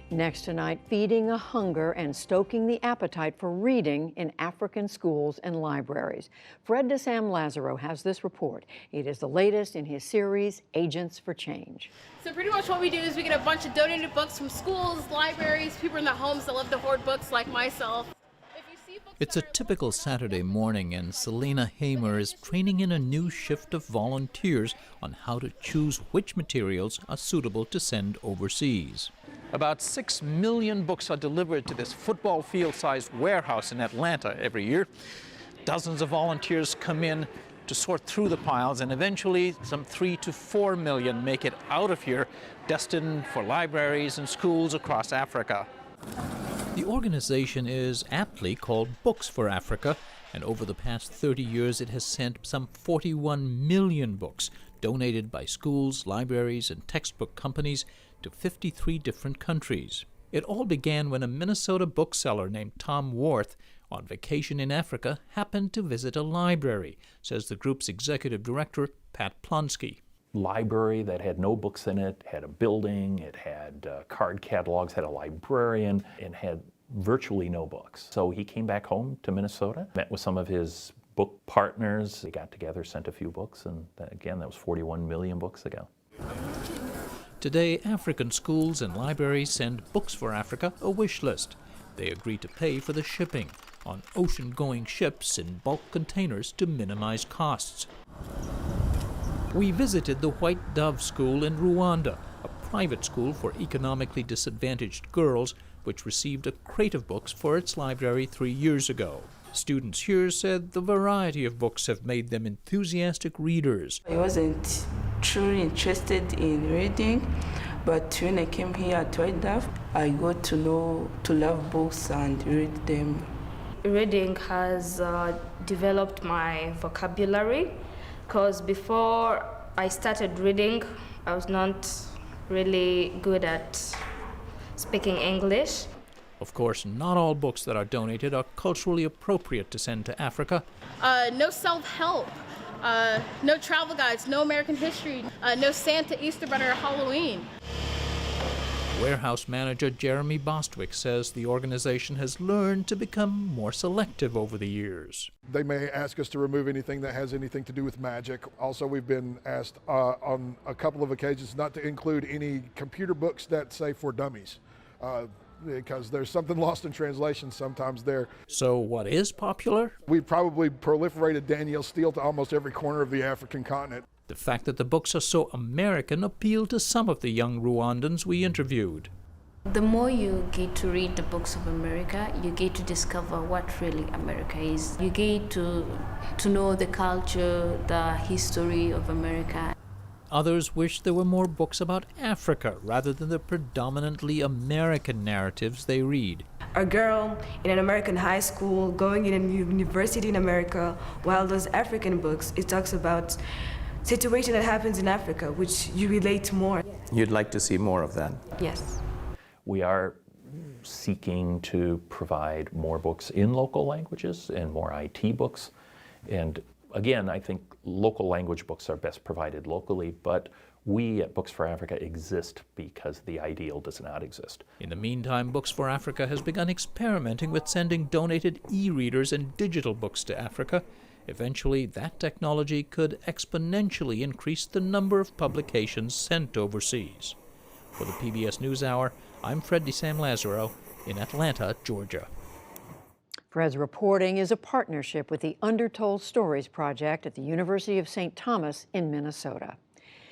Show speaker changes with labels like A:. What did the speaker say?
A: Next tonight, feeding a hunger and stoking the appetite for reading in African schools and libraries. Fred DeSam Lazaro has this report. It is the latest in his series, Agents for Change.
B: So pretty much what we do is we get a bunch of donated books from schools, libraries, people in their homes that love to hoard books like myself.
C: It's a typical Saturday morning, and Selena Hamer is training in a new shift of volunteers on how to choose which materials are suitable to send overseas.
D: About 6 million books are delivered to this football field-sized warehouse in Atlanta every year. Dozens of volunteers come in to sort through the piles, and eventually some 3 to 4 million make it out of here, destined for libraries and schools across Africa.
C: The organization is aptly called Books for Africa, and over the past 30 years it has sent some 41 million books donated by schools, libraries, and textbook companies to 53 different countries. It all began when a Minnesota bookseller named Tom Worth, on vacation in Africa, happened to visit a library, says the group's executive director, Pat Plonsky.
E: Library that had no books in it, had a building, it had card catalogs, had a librarian, and had virtually no books. So he came back home to Minnesota, met with some of his book partners. They got together, sent a few books, and again, that was 41 million books ago.
C: Today, African schools and libraries send Books for Africa a wish list. They agree to pay for the shipping on ocean-going ships in bulk containers to minimize costs. We visited the White Dove School in Rwanda, a private school for economically disadvantaged girls, which received a crate of books for its library 3 years ago. Students here said the variety of books have made them enthusiastic readers.
F: I wasn't truly interested in reading, but when I came here at White Dove, I got to love books and read them.
G: Reading has developed my vocabulary, because before I started reading, I was not really good at speaking English.
C: Of course, not all books that are donated are culturally appropriate to send to Africa.
B: No self-help, no travel guides, no American history, no Santa, Easter Bunny, or Halloween.
C: Warehouse manager Jeremy Bostwick says the organization has learned to become more selective over the years.
H: They may ask us to remove anything that has anything to do with magic. Also, we've been asked on a couple of occasions not to include any computer books that say for dummies, because there's something lost in translation sometimes there.
C: So what is popular?
H: We probably proliferated Danielle Steele to almost every corner of the African continent.
C: The fact that the books are so American appealed to some of the young Rwandans we interviewed.
I: The more you get to read the books of America, you get to discover what really America is. You get to know the culture, the history of America.
C: Others wish there were more books about Africa rather than the predominantly American narratives they read.
J: A girl in an American high school going in a university in America, while those African books, it talks about situation that happens in Africa, which you relate more.
K: You'd like to see more of that?
J: Yes.
E: We are seeking to provide more books in local languages and more IT books. And again, I think local language books are best provided locally, but we at Books for Africa exist because the ideal does not exist.
C: In the meantime, Books for Africa has begun experimenting with sending donated e-readers and digital books to Africa. Eventually, that technology could exponentially increase the number of publications sent overseas. For the PBS NewsHour, I'm Fred DeSam Lazaro in Atlanta, Georgia.
A: Fred's reporting is a partnership with the Undertold Stories Project at the University of St. Thomas in Minnesota.